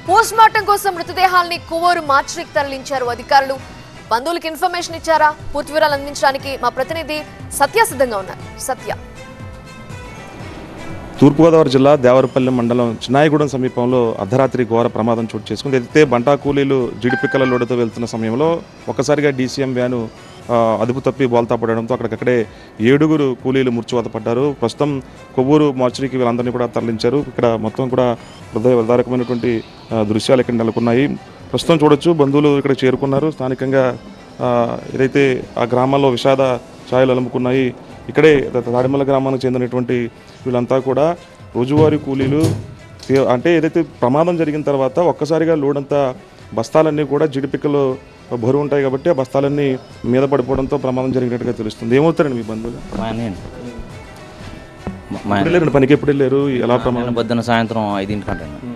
Post mortem కోసం మృతదేహాల్ని కొవ్వూరు మార్చికి తరలించారు అధికారులు. బంధువులకు ఇన్ఫర్మేషన్ ఇచ్చారా? పూర్తి వివరాలు అందించడానికి మా ప్రతినిధి సత్య సిద్ధంగా ఉన్నారు. సత్య. తూర్పుగోదావరి జిల్లా దేవరపల్లి మండలం చిన్నాయిగూడెం సమీపంలో అర్ధరాత్రి ఘోర ప్రమాదం చోటు చేసుకుంది. అయితే బంటా కూలీలు జీడిపిక్కల లోడుతో వెళ్తున్న సమయంలో ఒక్కసారిగా డీసీఎం వ్యాను అదుపు తప్పి బోల్తా పడడంతో అక్కడికక్కడే 7 కూలీలు మృత్యువాత పడ్డారు. ప్రస్తుతం కొవ్వూరు మార్చురీకి వీళ్ళందరినీ కూడా తరలించారు. ఇక్కడ మొత్తం కూడా హృదయదారకమైనటువంటి దృశ్యాలు ఇక్కడ నెలకొన్నాయి. ప్రస్తుతం చూడొచ్చు, బంధువులు ఇక్కడ చేరుకున్నారు. స్థానికంగా ఏదైతే ఆ గ్రామాల్లో విషాద ఛాయలు అలుముకున్నాయి. ఇక్కడే తాడిమల్ల గ్రామానికి చెందినటువంటి వీళ్ళంతా కూడా రోజువారీ కూలీలు. అంటే ఏదైతే ప్రమాదం జరిగిన తర్వాత ఒక్కసారిగా లోడంతా బస్తాలన్నీ కూడా జీడిపిక్కలు బరువు ఉంటాయి కాబట్టి ఆ బస్తాలన్నీ మీద పడిపోవడంతో ప్రమాదం జరిగినట్టుగా తెలుస్తుంది. ఏమవుతారండి మీ బంధువులు? పనికి ఎప్పుడు వెళ్ళారు? ఎలా ప్రమాదం? పొద్దున్న సాయంత్రం 5 గంటలకు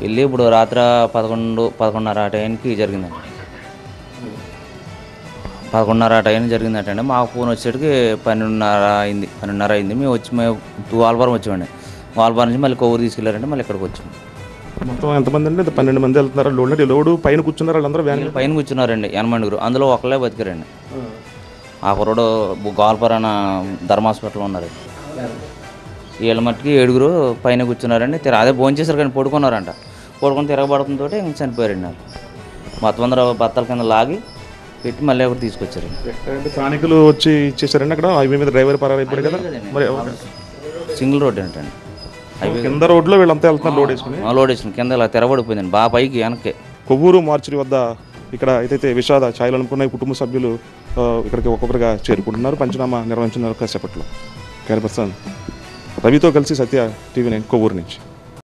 వెళ్ళి ఇప్పుడు రాత్రి 11:30 ఆ టైంకి జరిగిందండి. 11:30 ఆ టైం జరిగిందంటే మాకు ఫోన్ వచ్చేటికి 12:30 అయింది. మేము వాల్పారం వచ్చామండి. వాల్పారం నుంచి మళ్ళీ కొవ్వూరు తీసుకెళ్ళారంటే మళ్ళీ ఇక్కడికి వచ్చాము. మొత్తం ఎంతమంది అండి? 12 మంది వెళ్తున్నారు. లోడు పైన కూర్చున్నారు. వాళ్ళందరూ పైన కూర్చున్నారండి 80 అందులో ఒకళ్ళే బతికారండి. ఆ కుర్రోడు గోల్పారాన ధర్మ హాస్పిటల్లో ఉన్నారు. వీళ్ళ మట్టుకి 7 పైన కూర్చున్నారండి. అదే భోజనం చేశారు కానీ పడుకున్నారంట. పడుకొని తిరగబడుతుంతో ఇంక చనిపోయారండి. వాళ్ళు మొత్తం అందరూ బత్తాల కింద లాగి పెట్టి మళ్ళీ ఎవరు తీసుకొచ్చారు. స్థానికులు వచ్చి ఇచ్చేసారండి. అక్కడ హైవే మీద డ్రైవర్ పరారైపోయాడు కదా. మరి సింగిల్ రోడ్ ఏంటండి, కింద రోడ్లో వీళ్ళంతా వెళ్తున్నారు. లోడ్ వేసుకుని కింద ఇలా తెరబడిపోయిందండి బాగా పైకి వెనక్కి. కొవ్వూరు మార్చురీ వద్ద ఇక్కడ ఏదైతే విషాద ఛాయలు అనుకున్నాయి కుటుంబ సభ్యులు ఇక్కడికి ఒక్కొక్కరుగా చేరుకుంటున్నారు. పంచనామా నిర్వహించిన కాసేపట్లో. క్యారీ పర్సన్ రవితో కలిసి సత్య, TV9 కొవ్వూరు నుంచి.